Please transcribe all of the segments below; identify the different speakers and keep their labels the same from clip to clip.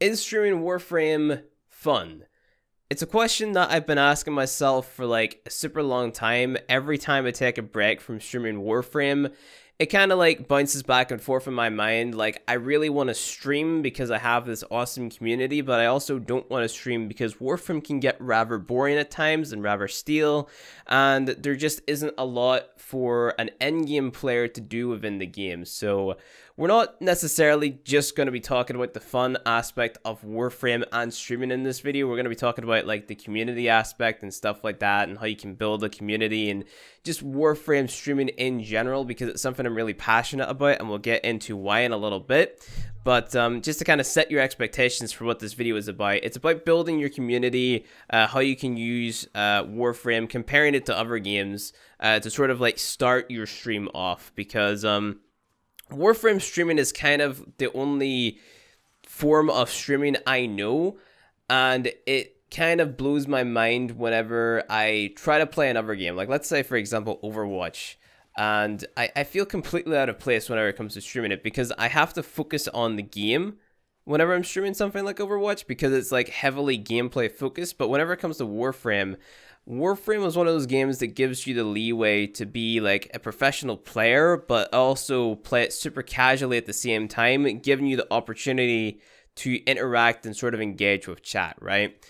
Speaker 1: Is streaming Warframe fun? It's a question that I've been asking myself for like a super long time. Every time I take a break from streaming Warframe, it kind of like bounces back and forth in my mind. Like, I really want to stream because I have this awesome community, but I also don't want to stream because Warframe can get rather boring at times and rather stale, and there just isn't a lot for an endgame player to do within the game. So we're not necessarily just going to be talking about the fun aspect of Warframe and streaming in this video. We're going to be talking about like the community aspect and stuff like that, and how you can build a community and just Warframe streaming in general, because it's something I'm really passionate about, and we'll get into why in a little bit. But just to kind of set your expectations for what this video is about, it's about building your community, how you can use Warframe, comparing it to other games to sort of like start your stream off, because Warframe streaming is kind of the only form of streaming I know, and it kind of blows my mind whenever I try to play another game. Like, let's say, for example, Overwatch. And I feel completely out of place whenever it comes to streaming it, because I have to focus on the game whenever I'm streaming something like Overwatch, because it's like heavily gameplay focused. But whenever it comes to Warframe, Warframe is one of those games that gives you the leeway to be like a professional player, but also play it super casually at the same time, giving you the opportunity to interact and sort of engage with chat, right?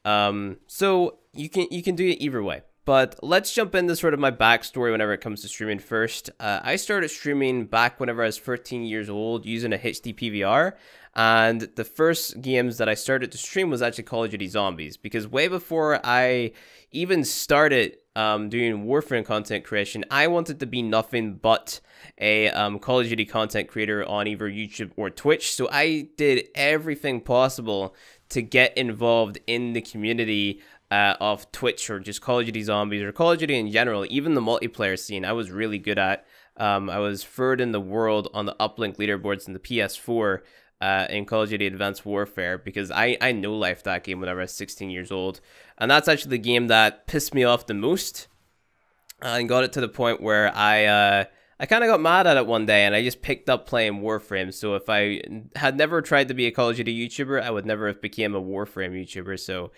Speaker 1: So you can do it either way. But let's jump into sort of my backstory whenever it comes to streaming first. I started streaming back whenever I was 13 years old using a HD PVR. And the first games that I started to stream was actually Call of Duty Zombies. Because way before I even started doing Warframe content creation, I wanted to be nothing but a Call of Duty content creator on either YouTube or Twitch. So I did everything possible to get involved in the community of Twitch, or just Call of Duty Zombies, or Call of Duty in general. Even the multiplayer scene I was really good at. I was third in the world on the uplink leaderboards in the PS4 in Call of Duty Advanced Warfare, because I no-lifed that game whenever I was 16 years old. And that's actually the game that pissed me off the most, and got it to the point where I kind of got mad at it one day, and I just picked up playing Warframe. So if I had never tried to be a Call of Duty YouTuber, I would never have became a Warframe YouTuber. So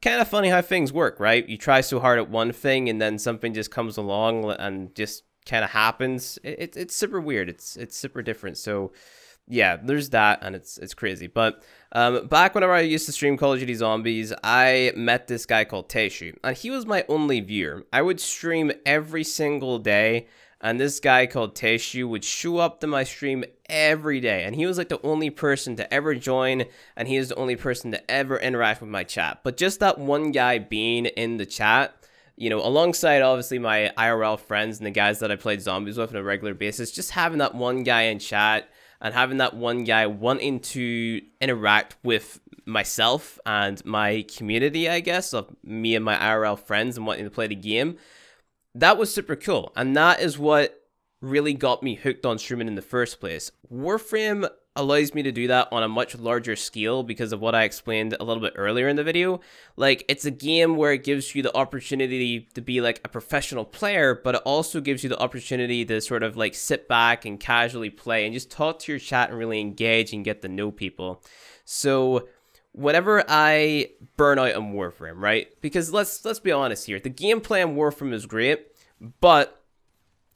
Speaker 1: kind of funny how things work, right? You try so hard at one thing, and then something just comes along and just kind of happens. It's super weird. It's super different. So yeah, there's that, and it's crazy. But back whenever I used to stream Call of Duty Zombies, I met this guy called Teshu, and he was my only viewer. I would stream every single day, and this guy called Teshu would show up to my stream every day. And he was like the only person to ever join, and he is the only person to ever interact with my chat. But just that one guy being in the chat, you know, alongside obviously my IRL friends and the guys that I played zombies with on a regular basis, just having that one guy in chat and having that one guy wanting to interact with myself and my community, I guess, of me and my IRL friends, and wanting to play the game, that was super cool. And that is what really got me hooked on streaming in the first place. Warframe allows me to do that on a much larger scale because of what I explained a little bit earlier in the video. Like, it's a game where it gives you the opportunity to be like a professional player, but it also gives you the opportunity to sort of like sit back and casually play and just talk to your chat and really engage and get to know people. So whenever I burn out on Warframe, right? Because let's be honest here, the gameplay on Warframe is great, but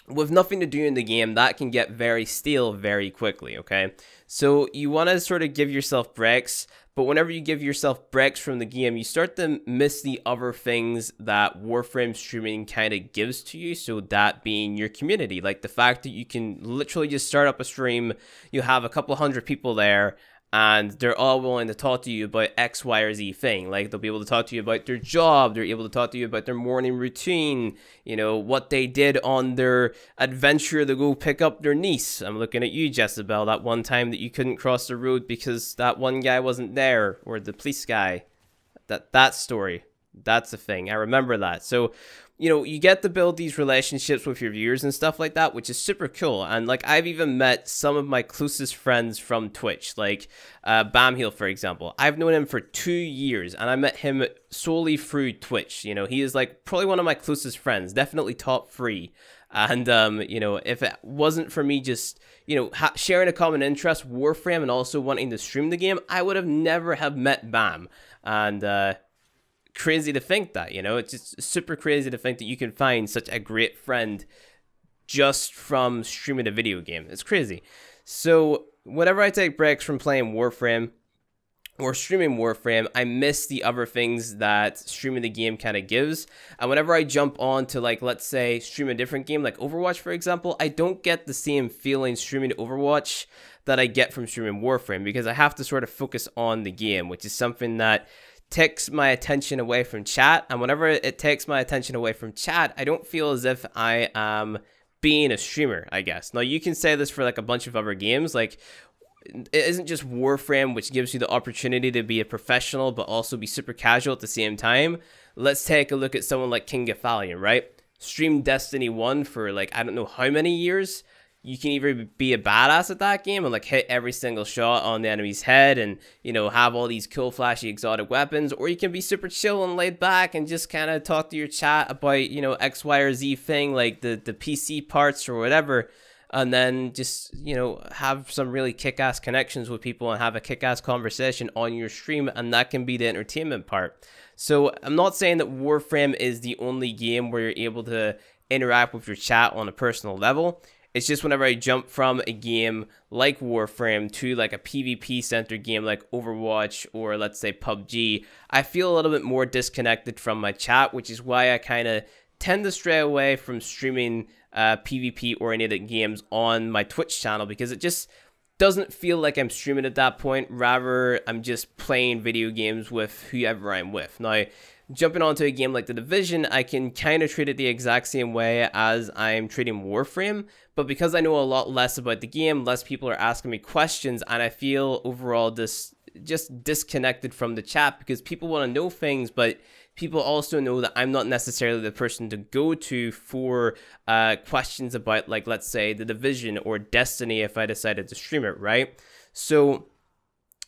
Speaker 1: with nothing to do in the game, that can get very stale very quickly, okay? So you want to sort of give yourself breaks, but whenever you give yourself breaks from the game, you start to miss the other things that Warframe streaming kind of gives to you. So that being your community, like the fact that you can literally just start up a stream, you have a couple hundred people there, and they're all willing to talk to you about X, Y, or Z thing. Like, they'll be able to talk to you about their job. They're able to talk to you about their morning routine, you know, what they did on their adventure to go pick up their niece. I'm looking at you, Jezebel, that one time that you couldn't cross the road because that one guy wasn't there, or the police guy. That story, that's the thing. I remember that. So, you know, you get to build these relationships with your viewers and stuff like that, which is super cool. And like, I've even met some of my closest friends from Twitch, like Bamheel, for example. I've known him for 2 years, and I met him solely through Twitch. You know, he is like probably one of my closest friends, definitely top 3. And, you know, if it wasn't for me just, you know, sharing a common interest, Warframe, and also wanting to stream the game, I would have never have met Bam. And, crazy to think that, you know, it's just super crazy to think that you can find such a great friend just from streaming a video game. It's crazy. So whenever I take breaks from playing Warframe or streaming Warframe, I miss the other things that streaming the game kind of gives. And whenever I jump on to, like, let's say stream a different game like Overwatch, for example, I don't get the same feeling streaming Overwatch that I get from streaming Warframe, because I have to sort of focus on the game, which is something that takes my attention away from chat. And whenever it takes my attention away from chat, I don't feel as if I am being a streamer, I guess. Now, you can say this for like a bunch of other games. Like, it isn't just Warframe which gives you the opportunity to be a professional but also be super casual at the same time. Let's take a look at someone like King Gathalion, right? Streamed Destiny 1 for like I don't know how many years. You can either be a badass at that game and like hit every single shot on the enemy's head and, you know, have all these cool flashy exotic weapons, or you can be super chill and laid back and just kind of talk to your chat about, you know, X, Y, or Z thing, like the PC parts or whatever, and then just, you know, have some really kick-ass connections with people and have a kick-ass conversation on your stream, and that can be the entertainment part. So I'm not saying that Warframe is the only game where you're able to interact with your chat on a personal level. It's just whenever I jump from a game like Warframe to like a PvP-centered game like Overwatch or let's say PUBG, I feel a little bit more disconnected from my chat, which is why I kind of tend to stray away from streaming PvP-oriented games on my Twitch channel, because it just doesn't feel like I'm streaming at that point. Rather, I'm just playing video games with whoever I'm with. Now, jumping onto a game like The Division, I can kind of treat it the exact same way as I'm treating Warframe, but because I know a lot less about the game, less people are asking me questions, and I feel overall just disconnected from the chat, because people want to know things, but people also know that I'm not necessarily the person to go to for questions about, like, let's say The Division or Destiny if I decided to stream it, right? So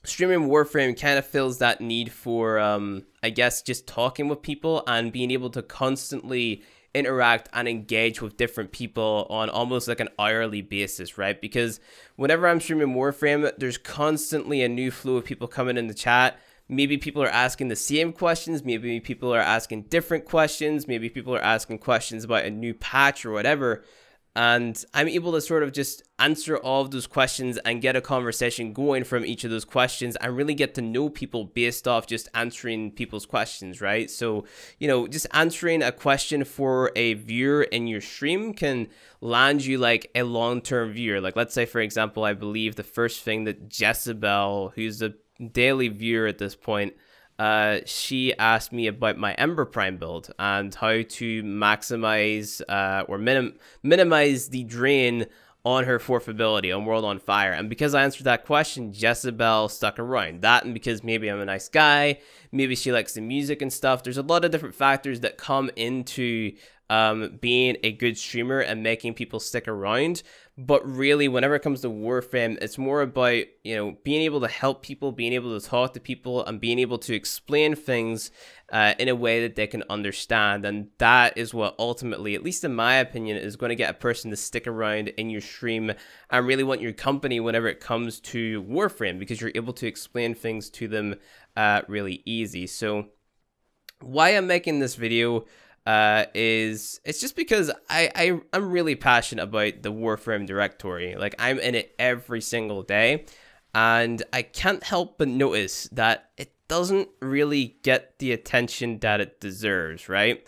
Speaker 1: streaming Warframe kind of fills that need for, I guess, just talking with people and being able to constantly interact and engage with different people on almost like an hourly basis, right? Because whenever I'm streaming Warframe, there's constantly a new flow of people coming in the chat. Maybe people are asking the same questions, maybe people are asking different questions, maybe people are asking questions about a new patch or whatever. And I'm able to sort of just answer all of those questions and get a conversation going from each of those questions and really get to know people based off just answering people's questions, right? So, you know, just answering a question for a viewer in your stream can land you like a long-term viewer. Like, let's say, for example, I believe the first thing that Jezebel, who's a daily viewer at this point, she asked me about my Ember Prime build and how to maximize or minimize the drain on her fourth ability on World on Fire. And because I answered that question, Jezebel stuck around. That, and because maybe I'm a nice guy, maybe she likes the music and stuff. There's a lot of different factors that come into being a good streamer and making people stick around. But really, whenever it comes to Warframe, it's more about, you know, being able to help people, being able to talk to people, and being able to explain things in a way that they can understand. And that is what ultimately, at least in my opinion, is going to get a person to stick around in your stream and really want your company whenever it comes to Warframe, because you're able to explain things to them really easy. So why I'm making this video it's just because I'm really passionate about the Warframe directory. Like, I'm in it every single day, and I can't help but notice that it doesn't really get the attention that it deserves, right?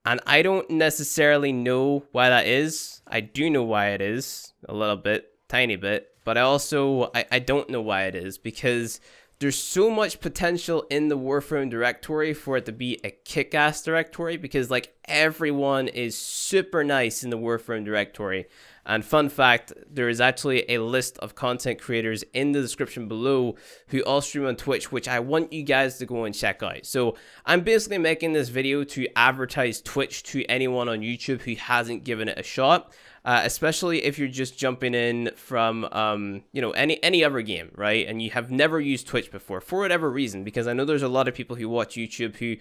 Speaker 1: And I don't necessarily know why that is. I do know why it is, a little bit, tiny bit, but I don't know why it is, because there's so much potential in the Warframe directory for it to be a kick-ass directory, because like everyone is super nice in the Warframe directory. And fun fact, there is actually a list of content creators in the description below who all stream on Twitch, which I want you guys to go and check out. So I'm basically making this video to advertise Twitch to anyone on YouTube who hasn't given it a shot. Especially if you're just jumping in from, you know, any other game, right? And you have never used Twitch before for whatever reason, because I know there's a lot of people who watch YouTube who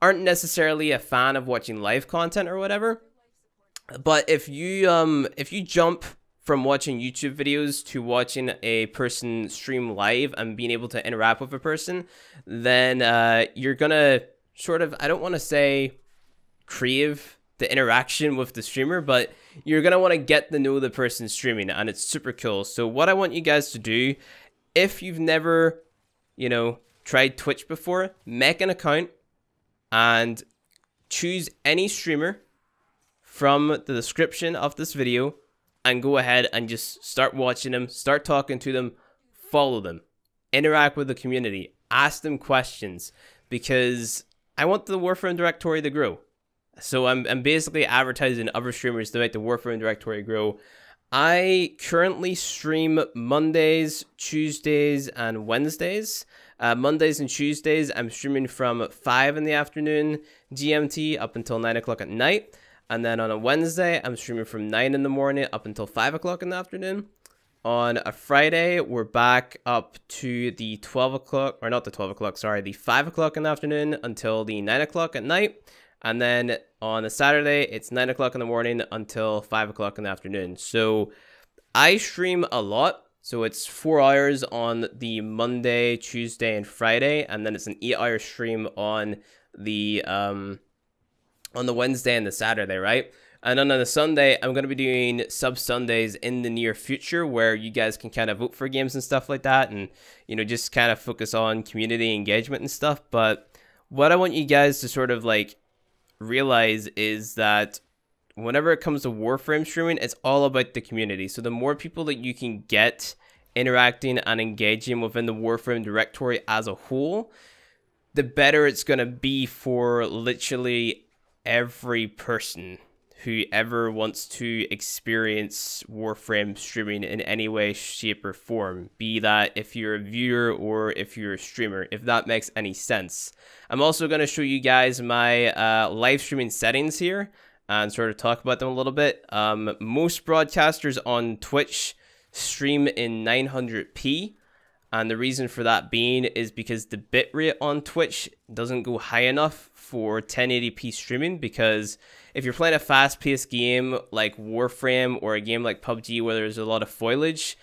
Speaker 1: aren't necessarily a fan of watching live content or whatever. But if you jump from watching YouTube videos to watching a person stream live and being able to interact with a person, then you're gonna sort of, I don't want to say crave the interaction with the streamer, but you're gonna want to get to know the person streaming, and it's super cool. So what I want you guys to do, if you've never, you know, tried Twitch before, make an account and choose any streamer from the description of this video and go ahead and just start watching them, start talking to them, follow them, interact with the community, ask them questions, because I want the Warframe directory to grow. So I'm basically advertising other streamers to make the Warframe directory grow. I currently stream Mondays, Tuesdays, and Wednesdays. Mondays and Tuesdays, I'm streaming from 5 in the afternoon GMT up until 9 o'clock at night. And then on a Wednesday, I'm streaming from 9 in the morning up until 5 o'clock in the afternoon. On a Friday, we're back up to the 12 o'clock, or not the 12 o'clock, sorry, the 5 o'clock in the afternoon until the 9 o'clock at night. And then on a Saturday, it's 9 o'clock in the morning until 5 o'clock in the afternoon. So I stream a lot. So it's 4 hours on the Monday, Tuesday, and Friday. And then it's an 8-hour stream on the Wednesday and the Saturday, right? And then on the Sunday, I'm going to be doing sub Sundays in the near future where you guys can kind of vote for games and stuff like that. And, you know, just kind of focus on community engagement and stuff. But what I want you guys to sort of like realize is that whenever it comes to Warframe streaming, it's all about the community. So the more people that you can get interacting and engaging within the Warframe directory as a whole, the better it's going to be for literally every person who ever wants to experience Warframe streaming in any way, shape, or form, be that if you're a viewer or if you're a streamer, if that makes any sense. I'm also going to show you guys my live streaming settings here and sort of talk about them a little bit. Most broadcasters on Twitch stream in 900p. And the reason for that being is because the bitrate on Twitch doesn't go high enough for 1080p streaming, because if you're playing a fast-paced game like Warframe or a game like PUBG where there's a lot of foliage,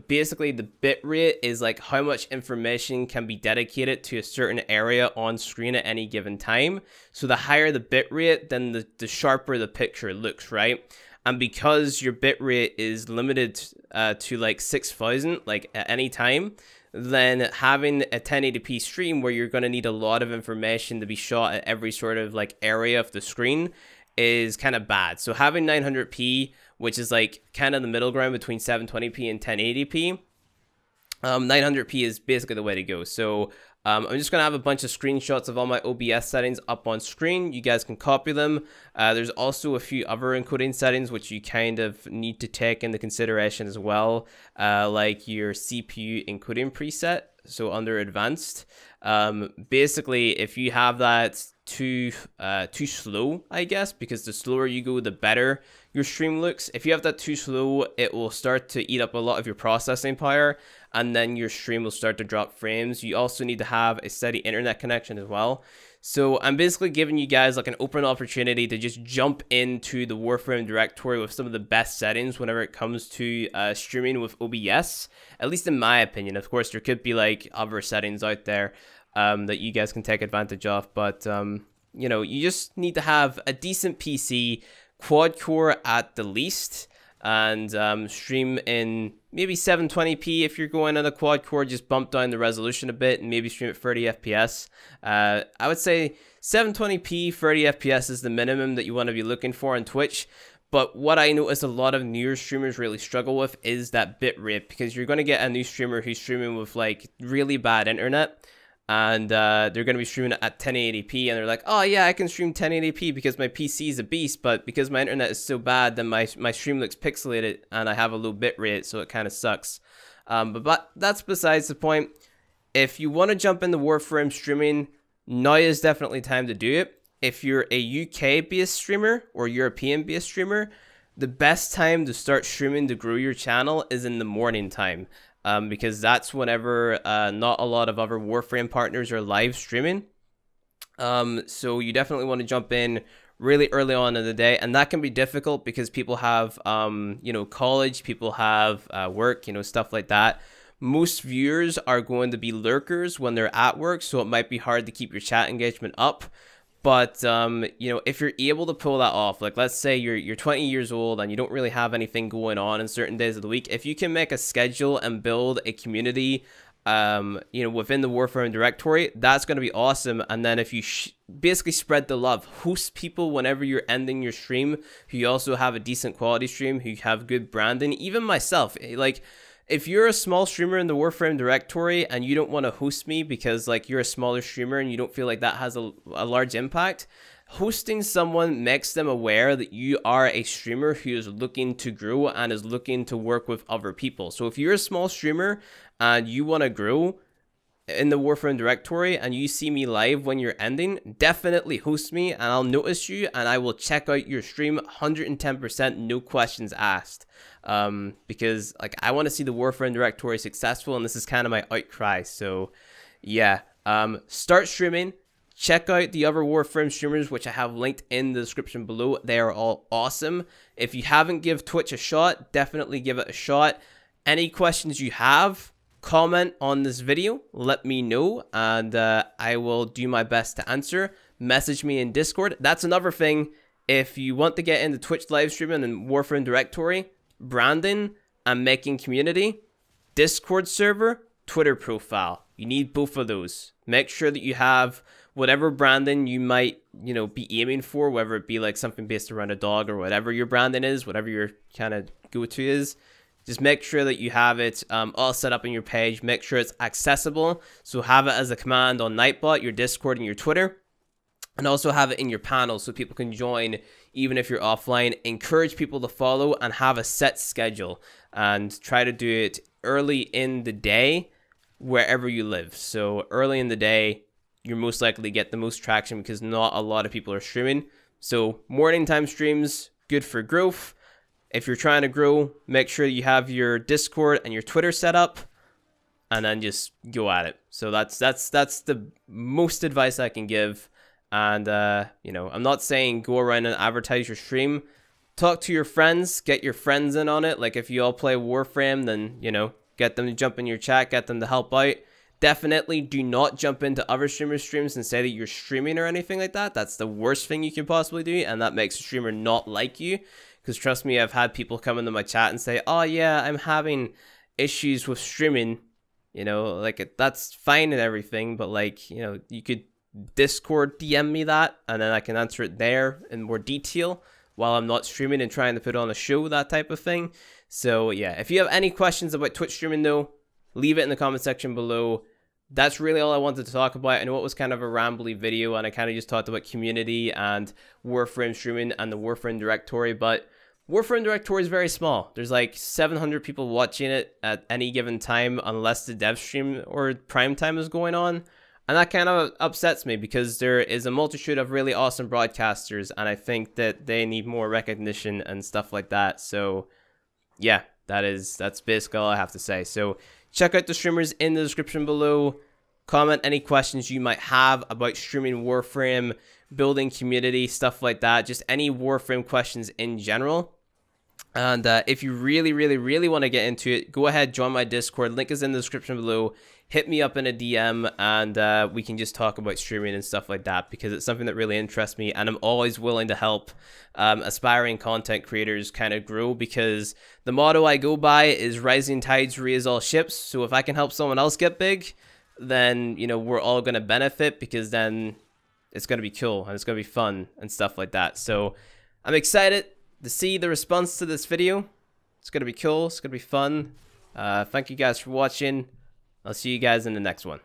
Speaker 1: basically the bitrate is like how much information can be dedicated to a certain area on screen at any given time. So the higher the bitrate, then the sharper the picture looks, right? And because your bitrate is limited to like 6,000 like at any time, then having a 1080p stream where you're going to need a lot of information to be shot at every sort of like area of the screen is kind of bad. So having 900p, which is like kind of the middle ground between 720p and 1080p, 900p is basically the way to go. So I'm just going to have a bunch of screenshots of all my OBS settings up on screen. You guys can copy them. There's also a few other encoding settings which you kind of need to take into consideration as well, like your CPU encoding preset. So under advanced, basically if you have that too slow, I guess, because the slower you go, the better your stream looks. If you have that too slow, it will start to eat up a lot of your processing power, and then your stream will start to drop frames. You also need to have a steady internet connection as well. So I'm basically giving you guys like an open opportunity to just jump into the Warframe directory with some of the best settings whenever it comes to streaming with OBS, at least in my opinion. Of course, there could be like other settings out there that you guys can take advantage of, but you know, you just need to have a decent PC, quad core at the least, and stream in maybe 720p. If you're going on a quad core, just bump down the resolution a bit and maybe stream at 30 FPS. I would say 720p, 30 FPS is the minimum that you want to be looking for on Twitch. But what I noticed a lot of newer streamers really struggle with is that bitrate, because you're going to get a new streamer who's streaming with like really bad internet, and they're going to be streaming at 1080p, and they're like, oh yeah, I can stream 1080p because my PC is a beast, but because my internet is so bad, then my stream looks pixelated and I have a low bitrate, so it kind of sucks. But that's besides the point. If you want to jump into Warframe streaming, now is definitely time to do it. If you're a UK-based streamer or European-based streamer, the best time to start streaming to grow your channel is in the morning time. Because that's whenever not a lot of other Warframe partners are live streaming. So you definitely want to jump in really early on in the day, and that can be difficult because people have college, people have work, stuff like that. Most viewers are going to be lurkers when they're at work, so it might be hard to keep your chat engagement up. But if you're able to pull that off, like let's say you're 20 years old and you don't really have anything going on in certain days of the week, if you can make a schedule and build a community within the Warframe directory, that's going to be awesome. And then if you basically spread the love, host people whenever you're ending your stream who also have a decent quality stream, who have good branding. Even myself, like if you're a small streamer in the Warframe directory and you don't want to host me because like you're a smaller streamer and you don't feel like that has a large impact, hosting someone makes them aware that you are a streamer who is looking to grow and is looking to work with other people. So if you're a small streamer and you want to grow in the Warframe directory and you see me live when you're ending, definitely host me and I'll notice you and I will check out your stream 110%, no questions asked. Because like I want to see the Warframe directory successful, and this is kind of my outcry. So yeah, start streaming. Check out the other Warframe streamers, which I have linked in the description below. They are all awesome. If you haven't give Twitch a shot, definitely give it a shot. Any questions you have, comment on this video, let me know, and I will do my best to answer. Message me in Discord. That's another thing. If you want to get into Twitch live streaming and Warframe directory, branding and making community, Discord server, Twitter profile, you need both of those. Make sure that you have whatever branding you might be aiming for, whether it be like something based around a dog or whatever your branding is, whatever your kind of go-to is. Just make sure that you have it all set up in your page. Make sure it's accessible. So have it as a command on Nightbot, your Discord, and your Twitter. And also have it in your panel so people can join even if you're offline. Encourage people to follow and have a set schedule. And try to do it early in the day wherever you live. So early in the day, you're most likely to get the most traction because not a lot of people are streaming. So morning time streams, good for growth. If you're trying to grow, make sure you have your Discord and your Twitter set up, and then just go at it. So that's the most advice I can give. And I'm not saying go around and advertise your stream. Talk to your friends, get your friends in on it. Like if you all play Warframe, then get them to jump in your chat, get them to help out. Definitely do not jump into other streamers' streams and say that you're streaming or anything like that. That's the worst thing you can possibly do, and that makes a streamer not like you. Because trust me, I've had people come into my chat and say, oh yeah, I'm having issues with streaming. Like that's fine and everything, but like, you could Discord DM me that, and then I can answer it there in more detail while I'm not streaming and trying to put on a show, that type of thing. So yeah, if you have any questions about Twitch streaming though, leave it in the comment section below. That's really all I wanted to talk about. I know it was kind of a rambly video, and I kind of just talked about community and Warframe streaming and the Warframe directory, but Warframe directory is very small. There's like 700 people watching it at any given time unless the dev stream or prime time is going on. And that kind of upsets me because there is a multitude of really awesome broadcasters, and I think that they need more recognition and stuff like that. So yeah, that's basically all I have to say. So check out the streamers in the description below. Comment any questions you might have about streaming Warframe, building community, stuff like that. Just any Warframe questions in general. And if you really, really, really want to get into it, go ahead, join my Discord. Link is in the description below. Hit me up in a DM, and we can just talk about streaming and stuff like that, because it's something that really interests me, and I'm always willing to help aspiring content creators kind of grow, because the motto I go by is rising tides raise all ships. So if I can help someone else get big, then we're all going to benefit, because then it's going to be cool and it's going to be fun and stuff like that. So I'm excited to see the response to this video. It's going to be cool. It's going to be fun. Thank you guys for watching. I'll see you guys in the next one.